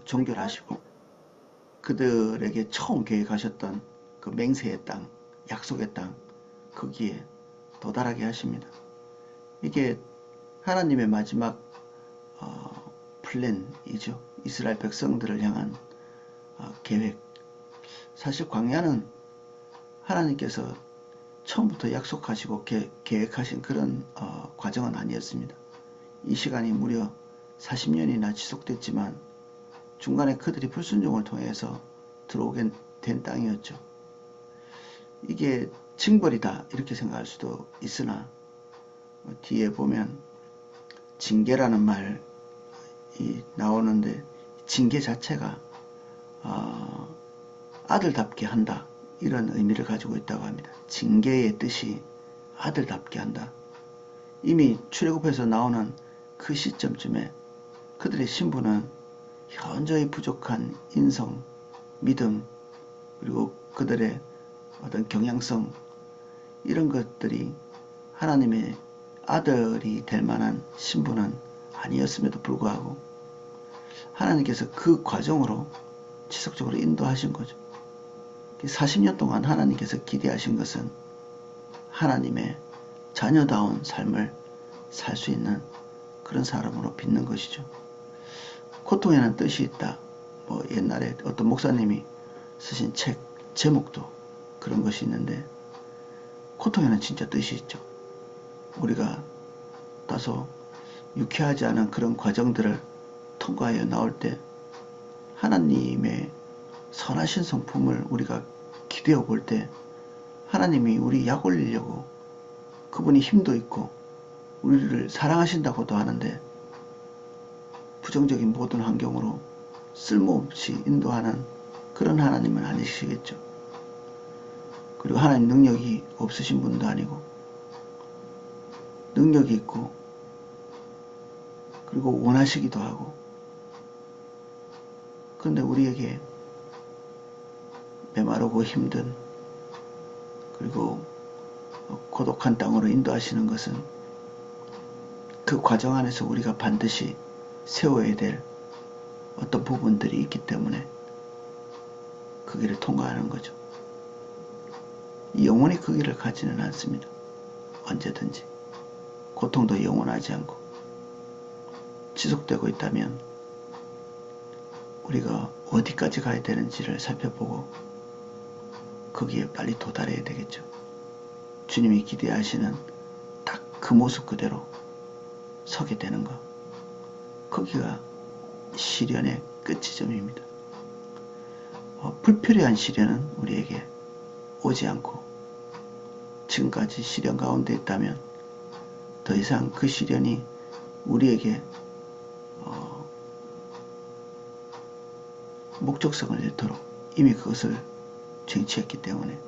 종결하시고 그들에게 처음 계획하셨던 그 맹세의 땅, 약속의 땅, 거기에 도달하게 하십니다. 이게 하나님의 마지막 플랜이죠. 이스라엘 백성들을 향한 계획. 사실 광야는 하나님께서 처음부터 약속하시고 계획하신 그런 과정은 아니었습니다. 이 시간이 무려 40년이나 지속됐지만 중간에 그들이 불순종을 통해서 들어오게 된 땅이었죠. 이게 징벌이다 이렇게 생각할 수도 있으나 뒤에 보면 징계라는 말이 나오는데 징계 자체가 아들답게 한다 이런 의미를 가지고 있다고 합니다. 징계의 뜻이 아들답게 한다. 이미 출애굽에서 나오는 그 시점쯤에 그들의 신분은 현저히 부족한 인성, 믿음, 그리고 그들의 어떤 경향성 이런 것들이 하나님의 아들이 될 만한 신분은 아니었음에도 불구하고 하나님께서 그 과정으로 지속적으로 인도하신 거죠. 40년 동안 하나님께서 기대하신 것은 하나님의 자녀다운 삶을 살 수 있는 그런 사람으로 빚는 것이죠. 고통에는 뜻이 있다. 뭐 옛날에 어떤 목사님이 쓰신 책 제목도 그런 것이 있는데 고통에는 진짜 뜻이 있죠. 우리가 다소 유쾌하지 않은 그런 과정들을 통과하여 나올 때 하나님의 선하신 성품을 우리가 기대어 볼 때 하나님이 우리 약 올리려고 그분이 힘도 있고 우리를 사랑하신다고도 하는데 부정적인 모든 환경으로 쓸모없이 인도하는 그런 하나님은 아니시겠죠. 그리고 하나님 능력이 없으신 분도 아니고 능력이 있고 그리고 원하시기도 하고 그런데 우리에게 메마르고 힘든 그리고 고독한 땅으로 인도하시는 것은 그 과정 안에서 우리가 반드시 세워야 될 어떤 부분들이 있기 때문에 그 길을 통과하는 거죠. 영원히 그 길을 가지는 않습니다. 언제든지 고통도 영원하지 않고 지속되고 있다면 우리가 어디까지 가야 되는지를 살펴보고 거기에 빨리 도달해야 되겠죠. 주님이 기대하시는 딱 그 모습 그대로 서게 되는 것. 거기가 시련의 끝지점입니다. 불필요한 시련은 우리에게 오지 않고 지금까지 시련 가운데 있다면 더 이상 그 시련이 우리에게 목적성을 잃도록 이미 그것을 쟁취했기 때문에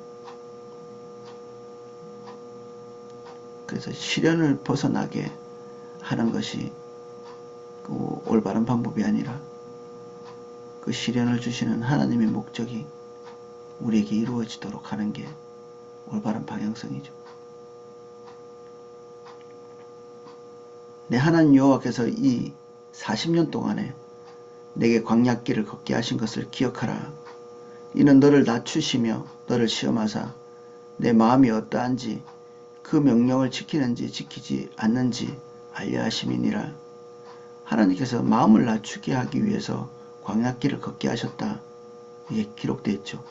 그래서 시련을 벗어나게 하는 것이 그 올바른 방법이 아니라 그 시련을 주시는 하나님의 목적이 우리에게 이루어지도록 하는 게 올바른 방향성이죠. 내 하나님 여호와께서 이 40년 동안에 내게 광야길을 걷게 하신 것을 기억하라. 이는 너를 낮추시며 너를 시험하사 내 마음이 어떠한지 그 명령을 지키는지 지키지 않는지 알려 하심이니라. 하나님께서 마음을 낮추게 하기 위해서 광야길을 걷게 하셨다. 이게 기록되어 있죠.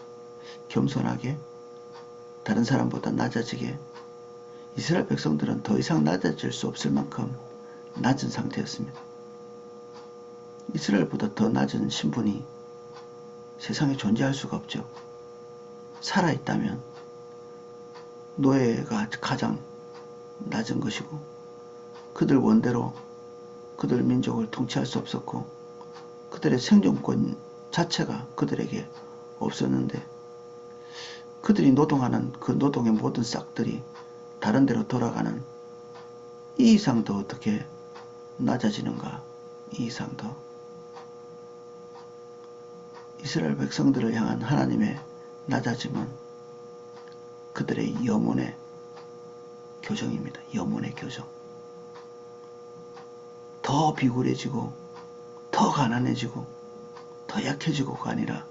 겸손하게 다른 사람보다 낮아지게 이스라엘 백성들은 더 이상 낮아질 수 없을 만큼 낮은 상태였습니다. 이스라엘보다 더 낮은 신분이 세상에 존재할 수가 없죠. 살아있다면 노예가 가장 낮은 것이고 그들 원대로 그들 민족을 통치할 수 없었고 그들의 생존권 자체가 그들에게 없었는데 그들이 노동하는 그 노동의 모든 싹들이 다른 데로 돌아가는 이 이상 더 어떻게 낮아지는가. 이 이상 더 이스라엘 백성들을 향한 하나님의 낮아짐은 그들의 영혼의 교정입니다. 영혼의 교정. 더 비굴해지고 더 가난해지고 더 약해지고가 아니라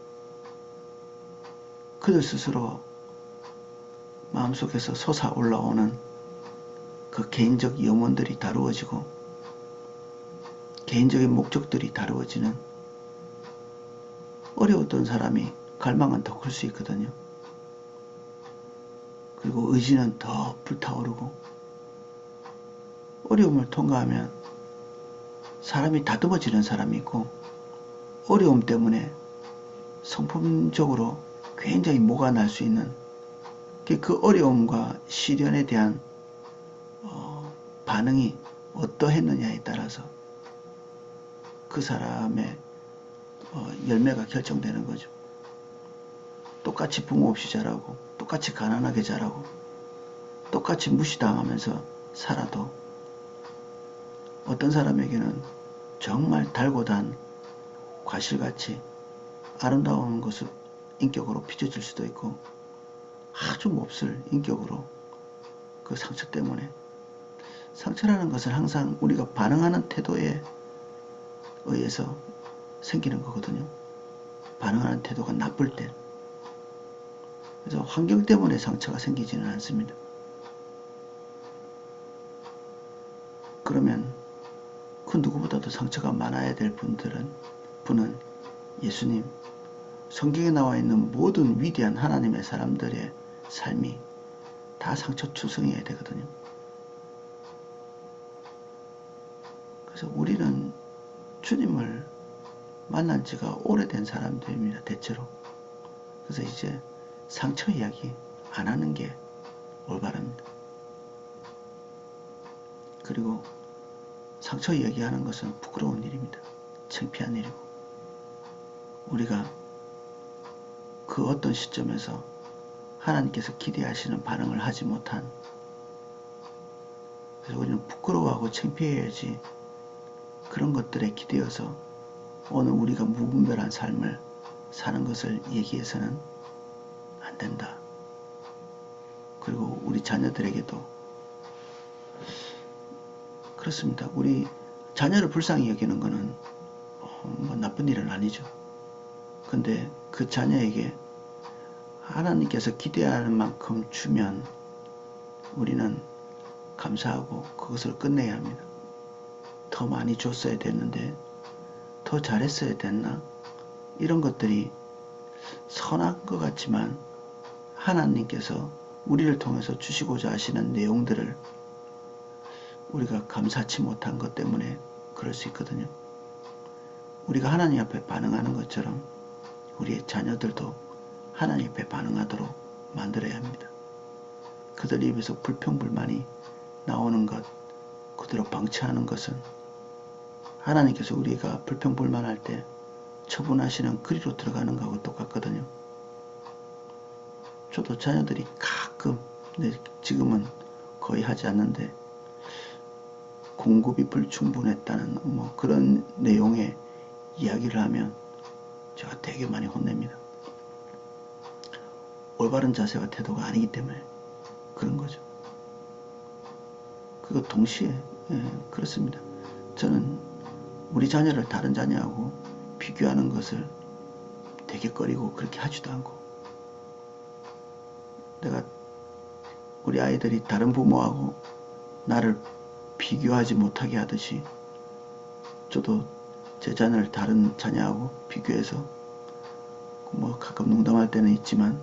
그들 스스로 마음속에서 솟아올라오는 그 개인적 염원들이 다루어지고 개인적인 목적들이 다루어지는, 어려웠던 사람이 갈망은 더 클 수 있거든요. 그리고 의지는 더 불타오르고, 어려움을 통과하면 사람이 다듬어지는 사람이 있고, 어려움 때문에 성품적으로 굉장히 모가 날 수 있는, 그 어려움과 시련에 대한 반응이 어떠했느냐에 따라서 그 사람의 열매가 결정되는 거죠. 똑같이 부모 없이 자라고, 똑같이 가난하게 자라고, 똑같이 무시당하면서 살아도 어떤 사람에게는 정말 달고 단 과실같이 아름다운 것을 인격으로 빚어질 수도 있고, 아주 몹쓸 인격으로, 그 상처 때문에. 상처라는 것은 항상 우리가 반응하는 태도에 의해서 생기는 거거든요. 반응하는 태도가 나쁠 때. 그래서 환경 때문에 상처가 생기지는 않습니다. 그러면 그 누구보다도 상처가 많아야 될 분은 예수님, 성경에 나와 있는 모든 위대한 하나님의 사람들의 삶이 다 상처투성이어야 되거든요. 그래서 우리는 주님을 만난 지가 오래된 사람들입니다. 대체로. 그래서 이제 상처 이야기 안 하는 게 올바릅니다. 그리고 상처 이야기하는 것은 부끄러운 일입니다. 창피한 일이고, 우리가 그 어떤 시점에서 하나님께서 기대하시는 반응을 하지 못한, 그래서 우리는 부끄러워하고 창피해야지 그런 것들에 기대어서 오늘 우리가 무분별한 삶을 사는 것을 얘기해서는 안 된다. 그리고 우리 자녀들에게도 그렇습니다. 우리 자녀를 불쌍히 여기는 것은 뭐 나쁜 일은 아니죠. 근데 그 자녀에게 하나님께서 기대하는 만큼 주면 우리는 감사하고 그것을 끝내야 합니다. 더 많이 줬어야 됐는데 더 잘했어야 됐나? 이런 것들이 선한 것 같지만 하나님께서 우리를 통해서 주시고자 하시는 내용들을 우리가 감사치 못한 것 때문에 그럴 수 있거든요. 우리가 하나님 앞에 반응하는 것처럼 우리의 자녀들도 하나님 앞에 반응하도록 만들어야 합니다. 그들 입에서 불평불만이 나오는 것, 그대로 방치하는 것은 하나님께서 우리가 불평불만할 때 처분하시는 그리로 들어가는 것하고 똑같거든요. 저도 자녀들이 가끔, 지금은 거의 하지 않는데, 공급이 불충분했다는 뭐 그런 내용의 이야기를 하면 제가 되게 많이 혼냅니다. 올바른 자세와 태도가 아니기 때문에 그런 거죠. 그거 동시에 그렇습니다. 저는 우리 자녀를 다른 자녀하고 비교하는 것을 되게 꺼리고 그렇게 하지도 않고, 내가 우리 아이들이 다른 부모하고 나를 비교하지 못하게 하듯이 저도 제 자녀를 다른 자녀하고 비교해서 뭐 가끔 농담할 때는 있지만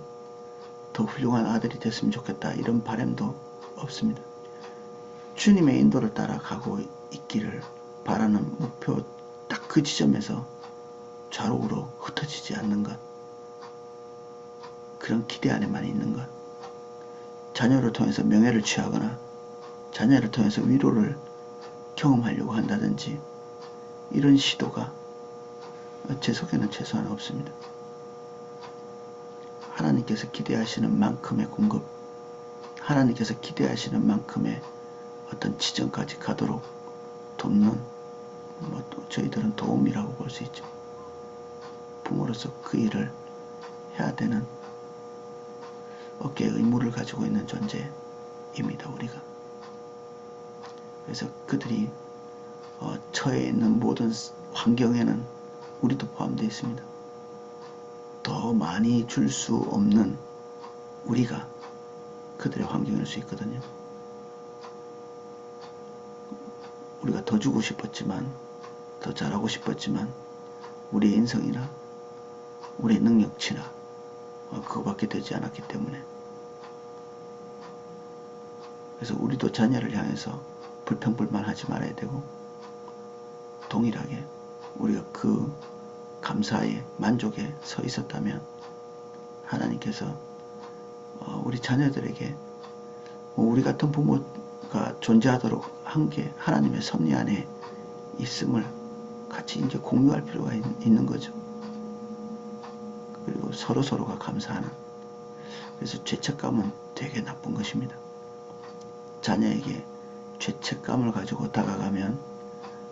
더 훌륭한 아들이 됐으면 좋겠다 이런 바람도 없습니다. 주님의 인도를 따라가고 있기를 바라는 목표, 딱 그 지점에서 좌우로 흩어지지 않는 것, 그런 기대 안에만 있는 것, 자녀를 통해서 명예를 취하거나 자녀를 통해서 위로를 경험하려고 한다든지 이런 시도가 제 속에는 최소한 없습니다. 하나님께서 기대하시는 만큼의 공급, 하나님께서 기대하시는 만큼의 어떤 지점까지 가도록 돕는, 뭐 또 저희들은 도움이라고 볼 수 있죠. 부모로서 그 일을 해야 되는 어깨에 의무를 가지고 있는 존재입니다, 우리가. 그래서 그들이 처해 있는 모든 환경에는 우리도 포함되어 있습니다. 더 많이 줄 수 없는 우리가 그들의 환경일 수 있거든요. 우리가 더 주고 싶었지만, 더 잘하고 싶었지만 우리의 인성이나 우리의 능력치나 그거밖에 되지 않았기 때문에, 그래서 우리도 자녀를 향해서 불평불만하지 말아야 되고, 동일하게 우리가 그 감사의 만족에 서 있었다면 하나님께서 우리 자녀들에게 우리 같은 부모가 존재하도록 한 게 하나님의 섭리 안에 있음을 같이 이제 공유할 필요가 있는 거죠. 그리고 서로서로가 감사하는. 그래서 죄책감은 되게 나쁜 것입니다. 자녀에게 죄책감을 가지고 다가가면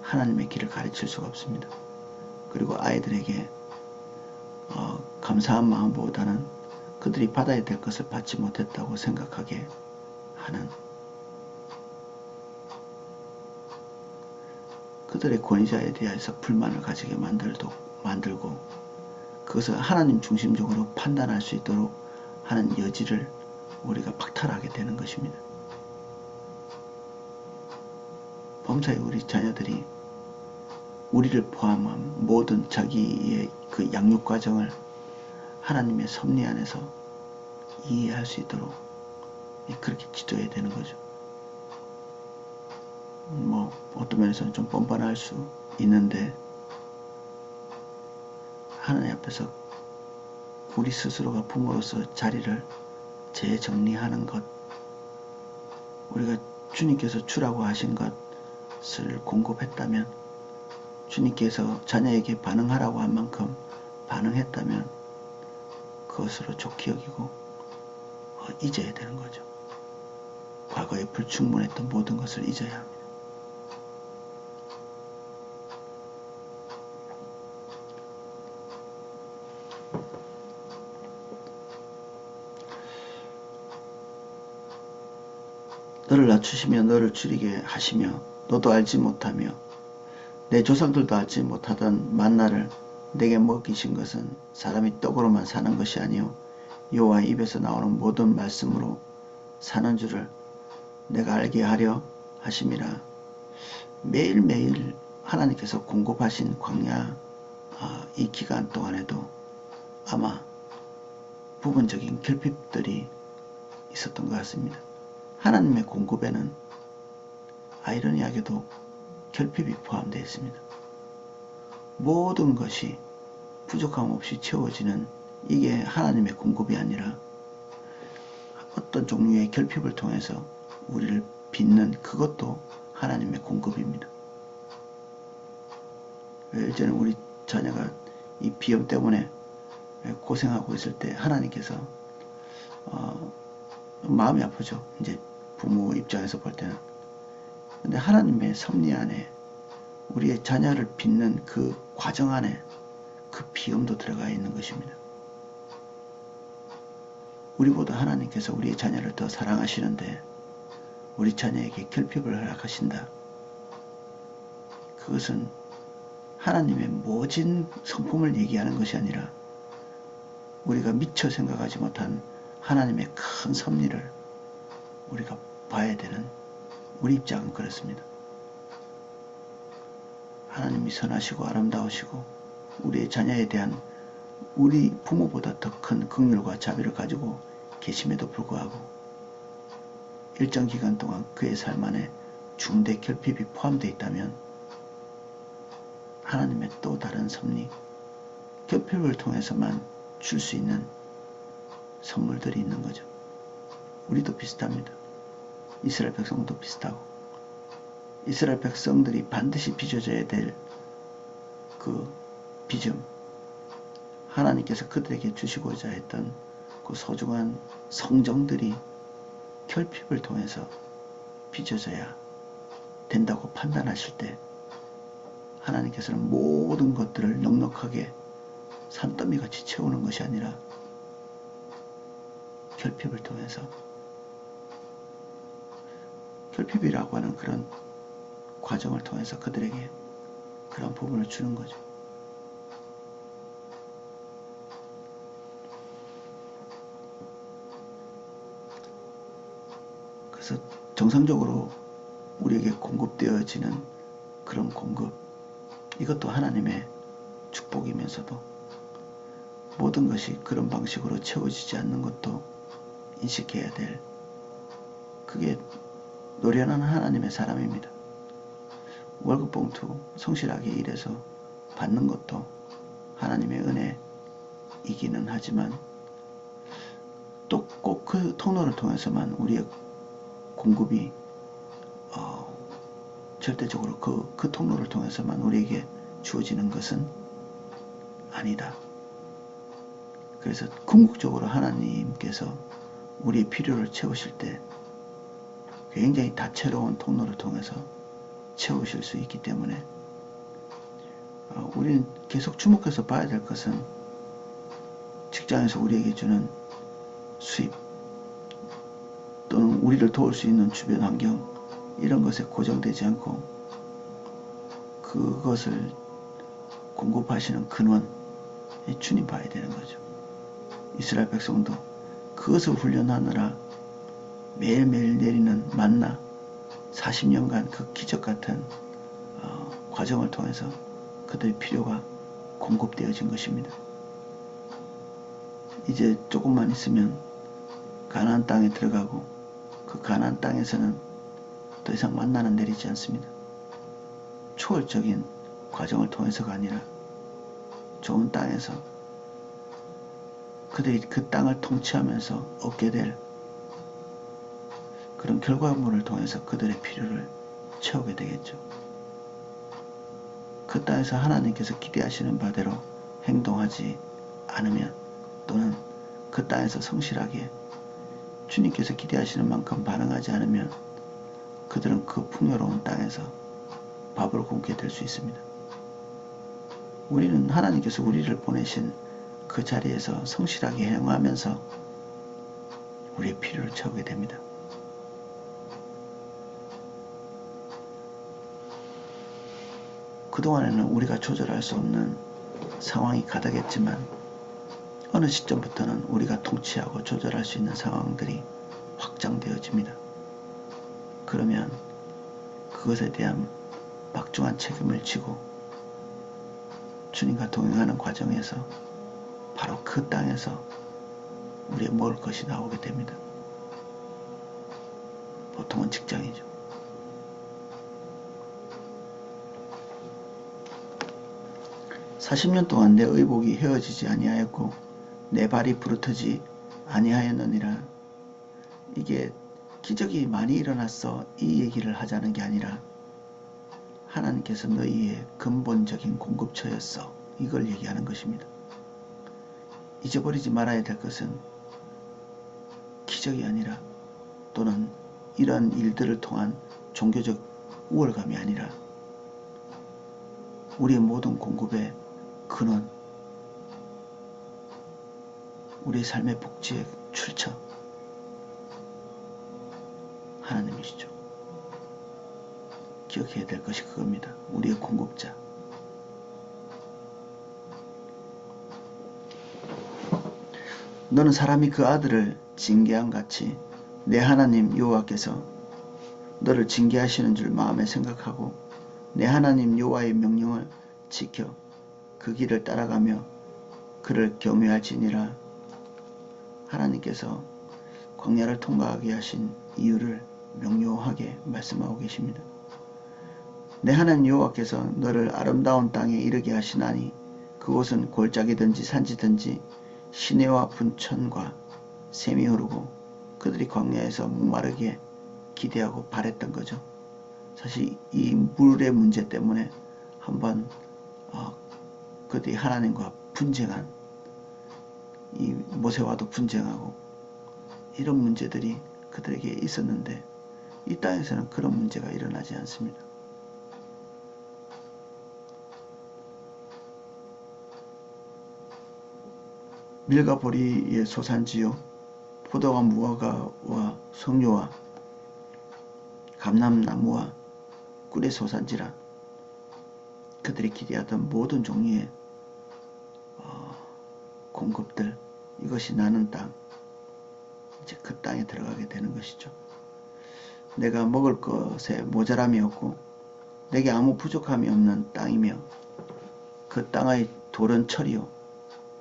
하나님의 길을 가르칠 수가 없습니다. 그리고 아이들에게 감사한 마음보다는 그들이 받아야 될 것을 받지 못했다고 생각하게 하는, 그들의 권위자에 대해서 불만을 가지게 만들고 그것을 하나님 중심적으로 판단할 수 있도록 하는 여지를 우리가 박탈하게 되는 것입니다. 범사에 우리 자녀들이 우리를 포함한 모든 자기의 그 양육 과정을 하나님의 섭리 안에서 이해할 수 있도록 그렇게 지도해야 되는 거죠. 뭐 어떤 면에서는 좀 뻔뻔할 수 있는데, 하나님 앞에서 우리 스스로가 부모로서 자리를 재정리하는 것, 우리가 주님께서 주라고 하신 것을 공급했다면, 주님께서 자녀에게 반응하라고 한 만큼 반응했다면 그것으로 좋게 여기고 잊어야 되는 거죠. 과거에 불충분했던 모든 것을 잊어야 합니다. 너를 낮추시며 너를 줄이게 하시며 너도 알지 못하며 내 조상들도 알지 못하던 만나를 내게 먹이신 것은 사람이 떡으로만 사는 것이 아니요 여호와의 입에서 나오는 모든 말씀으로 사는 줄을 내가 알게 하려 하심이라. 매일매일 하나님께서 공급하신 광야 이 기간 동안에도 아마 부분적인 결핍들이 있었던 것 같습니다. 하나님의 공급에는 아이러니하게도 결핍이 포함되어 있습니다. 모든 것이 부족함 없이 채워지는 이게 하나님의 공급이 아니라 어떤 종류의 결핍을 통해서 우리를 빚는 그것도 하나님의 공급입니다. 예전에 우리 자녀가 이 비염 때문에 고생하고 있을 때 하나님께서 마음이 아프죠. 이제 부모 입장에서 볼 때는. 근데 하나님의 섭리 안에 우리의 자녀를 빚는 그 과정 안에 그 비염도 들어가 있는 것입니다. 우리보다 하나님께서 우리의 자녀를 더 사랑하시는데 우리 자녀에게 결핍을 허락하신다. 그것은 하나님의 모진 성품을 얘기하는 것이 아니라 우리가 미처 생각하지 못한 하나님의 큰 섭리를 우리가 봐야 되는 우리 입장은 그렇습니다. 하나님이 선하시고 아름다우시고 우리의 자녀에 대한 우리 부모보다 더 큰 긍휼과 자비를 가지고 계심에도 불구하고 일정 기간 동안 그의 삶 안에 중대 결핍이 포함되어 있다면 하나님의 또 다른 섭리, 결핍을 통해서만 줄 수 있는 선물들이 있는 거죠. 우리도 비슷합니다. 이스라엘 백성도 비슷하고 이스라엘 백성들이 반드시 빚어져야 될 그 빚음, 하나님께서 그들에게 주시고자 했던 그 소중한 성정들이 결핍을 통해서 빚어져야 된다고 판단하실 때 하나님께서는 모든 것들을 넉넉하게 산더미같이 채우는 것이 아니라 결핍을 통해서, 결핍이라고 하는 그런 과정을 통해서 그들에게 그런 부분을 주는 거죠. 그래서 정상적으로 우리에게 공급되어지는 그런 공급, 이것도 하나님의 축복이면서도 모든 것이 그런 방식으로 채워지지 않는 것도 인식해야 될, 그게 노련한 하나님의 사람입니다. 월급 봉투 성실하게 일해서 받는 것도 하나님의 은혜이기는 하지만 또 꼭 그 통로를 통해서만 우리의 공급이 절대적으로 그 통로를 통해서만 우리에게 주어지는 것은 아니다. 그래서 궁극적으로 하나님께서 우리의 필요를 채우실 때 굉장히 다채로운 통로를 통해서 채우실 수 있기 때문에 우리는 계속 주목해서 봐야 될 것은 직장에서 우리에게 주는 수입 또는 우리를 도울 수 있는 주변 환경, 이런 것에 고정되지 않고 그것을 공급하시는 근원, 주님 봐야 되는 거죠. 이스라엘 백성도 그것을 훈련하느라 매일매일 내리는 만나 40년간 그 기적같은 과정을 통해서 그들의 필요가 공급되어진 것입니다. 이제 조금만 있으면 가나안 땅에 들어가고 그 가나안 땅에서는 더 이상 만나는 내리지 않습니다. 초월적인 과정을 통해서가 아니라 좋은 땅에서 그들이 그 땅을 통치하면서 얻게 될 그런 결과물을 통해서 그들의 필요를 채우게 되겠죠. 그 땅에서 하나님께서 기대하시는 바대로 행동하지 않으면, 또는 그 땅에서 성실하게 주님께서 기대하시는 만큼 반응하지 않으면 그들은 그 풍요로운 땅에서 밥을 굶게 될 수 있습니다. 우리는 하나님께서 우리를 보내신 그 자리에서 성실하게 행하면서 우리의 필요를 채우게 됩니다. 그동안에는 우리가 조절할 수 없는 상황이 가득했지만 어느 시점부터는 우리가 통치하고 조절할 수 있는 상황들이 확장되어집니다. 그러면 그것에 대한 막중한 책임을 지고 주님과 동행하는 과정에서 바로 그 땅에서 우리의 먹을 것이 나오게 됩니다. 보통은 직장이죠. (40년) 동안 내 의복이 헤어지지 아니하였고 내 발이 부르트지 아니하였느니라. 이게 기적이 많이 일어났어 이 얘기를 하자는 게 아니라 하나님께서 너희의 근본적인 공급처였어, 이걸 얘기하는 것입니다. 잊어버리지 말아야 될 것은 기적이 아니라, 또는 이런 일들을 통한 종교적 우월감이 아니라 우리의 모든 공급의 근원, 우리의 삶의 복지의 출처, 하나님이시죠. 기억해야 될 것이 그겁니다. 우리의 공급자. 너는 사람이 그 아들을 징계한 같이 내 하나님 여호와께서 너를 징계하시는 줄 마음에 생각하고 내 하나님 여호와의 명령을 지켜 그 길을 따라가며 그를 경외할지니라. 하나님께서 광야를 통과하게 하신 이유를 명료하게 말씀하고 계십니다. 내 하나님 여호와께서 너를 아름다운 땅에 이르게 하시나니 그곳은 골짜기든지 산지든지 시내와 분천과 샘이 흐르고 그들이 광야에서 목마르게 기대하고 바랬던 거죠. 사실 이 물의 문제 때문에 한번 그들이 하나님과 분쟁한, 이 모세와도 분쟁하고 이런 문제들이 그들에게 있었는데 이 땅에서는 그런 문제가 일어나지 않습니다. 밀과 보리의 소산지요 포도와 무화과와 석류와 감람나무와 꿀의 소산지라. 그들이 기대하던 모든 종류의 공급들, 이것이 나는 땅, 이제 그 땅에 들어가게 되는 것이죠. 내가 먹을 것에 모자람이 없고 내게 아무 부족함이 없는 땅이며 그 땅의 돌은 철이요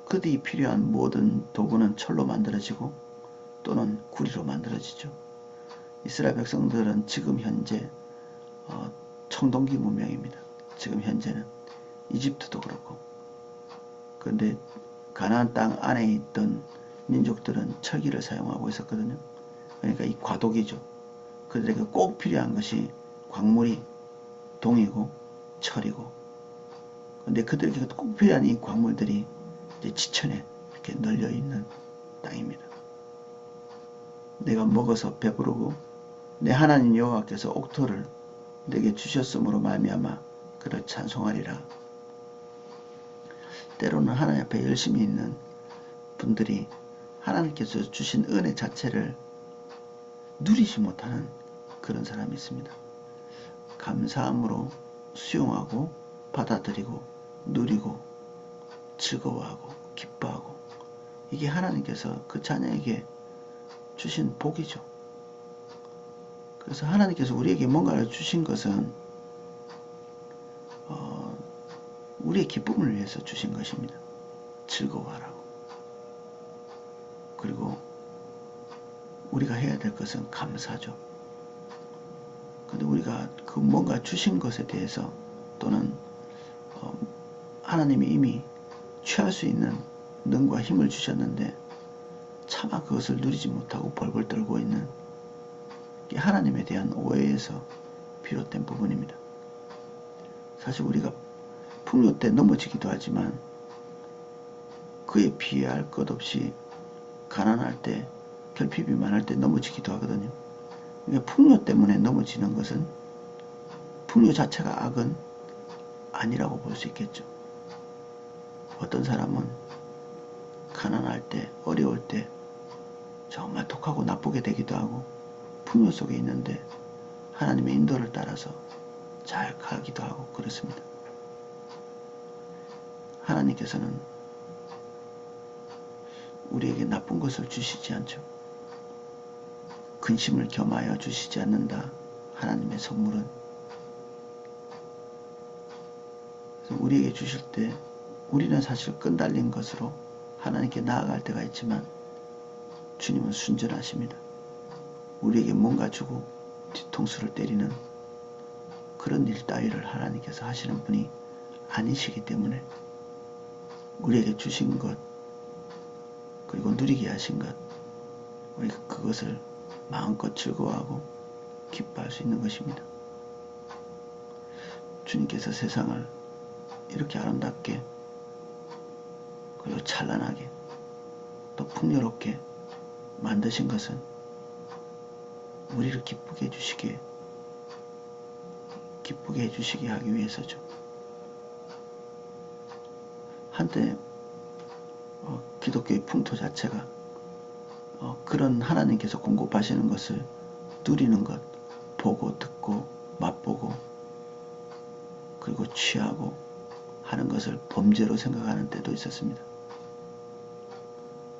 그뒤 필요한 모든 도구는 철로 만들어지고 또는 구리로 만들어지죠. 이스라엘 백성들은 지금 현재 청동기 문명입니다. 지금 현재는 이집트도 그렇고. 그런데 가나안 땅 안에 있던 민족들은 철기를 사용하고 있었거든요. 그러니까 이 과도기죠. 그들에게 꼭 필요한 것이 광물이 동이고 철이고. 그런데 그들에게 꼭 필요한 이 광물들이 이제 지천에 이렇게 널려 있는 땅입니다. 내가 먹어서 배부르고 내 하나님 여호와께서 옥토를 내게 주셨으므로 말미암아 그를 찬송하리라. 때로는 하나님 앞에 열심히 있는 분들이 하나님께서 주신 은혜 자체를 누리지 못하는 그런 사람이 있습니다. 감사함으로 수용하고 받아들이고 누리고 즐거워하고 기뻐하고 이게 하나님께서 그 자녀에게 주신 복이죠. 그래서 하나님께서 우리에게 뭔가를 주신 것은 우리의 기쁨을 위해서 주신 것입니다. 즐거워하라고. 그리고 우리가 해야 될 것은 감사죠. 근데 우리가 그 뭔가 주신 것에 대해서 또는 하나님이 이미 취할 수 있는 능과 힘을 주셨는데 차마 그것을 누리지 못하고 벌벌 떨고 있는 게 하나님에 대한 오해에서 비롯된 부분입니다. 사실 우리가 풍요 때 넘어지기도 하지만 그에 비할 것 없이 가난할 때 결핍이 많을 때 넘어지기도 하거든요. 그러니까 풍요 때문에 넘어지는 것은 풍요 자체가 악은 아니라고 볼 수 있겠죠. 어떤 사람은 가난할 때 어려울 때 정말 독하고 나쁘게 되기도 하고 풍요 속에 있는데 하나님의 인도를 따라서 잘 가기도 하고 그렇습니다. 하나님께서는 우리에게 나쁜 것을 주시지 않죠. 근심을 겸하여 주시지 않는다. 하나님의 선물은. 그래서 우리에게 주실 때 우리는 사실 끈달린 것으로 하나님께 나아갈 때가 있지만 주님은 순전하십니다. 우리에게 뭔가 주고 뒤통수를 때리는 그런 일 따위를 하나님께서 하시는 분이 아니시기 때문에 우리에게 주신 것 그리고 누리게 하신 것 우리가 그것을 마음껏 즐거워하고 기뻐할 수 있는 것입니다. 주님께서 세상을 이렇게 아름답게 그리고 찬란하게 또 풍요롭게 만드신 것은 우리를 기쁘게 해주시게 하기 위해서죠. 한때 기독교의 풍토 자체가 그런 하나님께서 공급하시는 것을 누리는 것, 보고 듣고 맛보고 그리고 취하고 하는 것을 범죄로 생각하는 때도 있었습니다.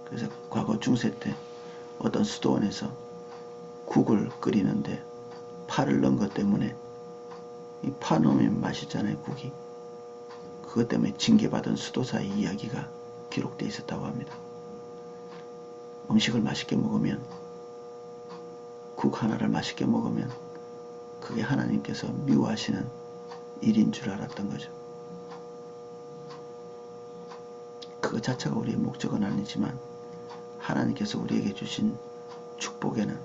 그래서 과거 중세 때 어떤 수도원에서 국을 끓이는데 파를 넣은 것 때문에 이 파 넣으면 맛있잖아요, 국이. 그것 때문에 징계받은 수도사의 이야기가 기록되어 있었다고 합니다. 음식을 맛있게 먹으면 국 하나를 맛있게 먹으면 그게 하나님께서 미워하시는 일인 줄 알았던 거죠. 그것 자체가 우리의 목적은 아니지만 하나님께서 우리에게 주신 축복에는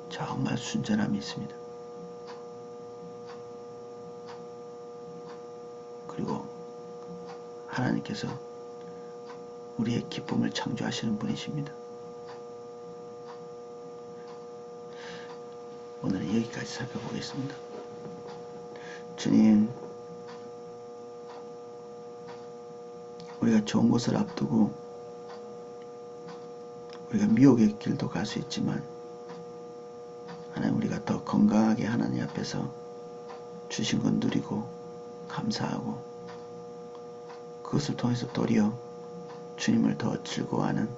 정말 순전함이 있습니다. 그리고 하나님께서 우리의 기쁨을 창조하시는 분이십니다. 오늘은 여기까지 살펴보겠습니다. 주님, 우리가 좋은 것을 앞두고 우리가 미혹의 길도 갈 수 있지만 하나님 우리가 더 건강하게 하나님 앞에서 주신 것 누리고 감사하고 그것을 통해서 도리어 주님을 더 즐거워하는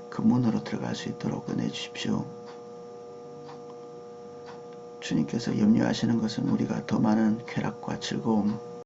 그 문으로 들어갈 수 있도록 은혜 주십시오. 주님께서 염려하시는 것은 우리가 더 많은 쾌락과 즐거움,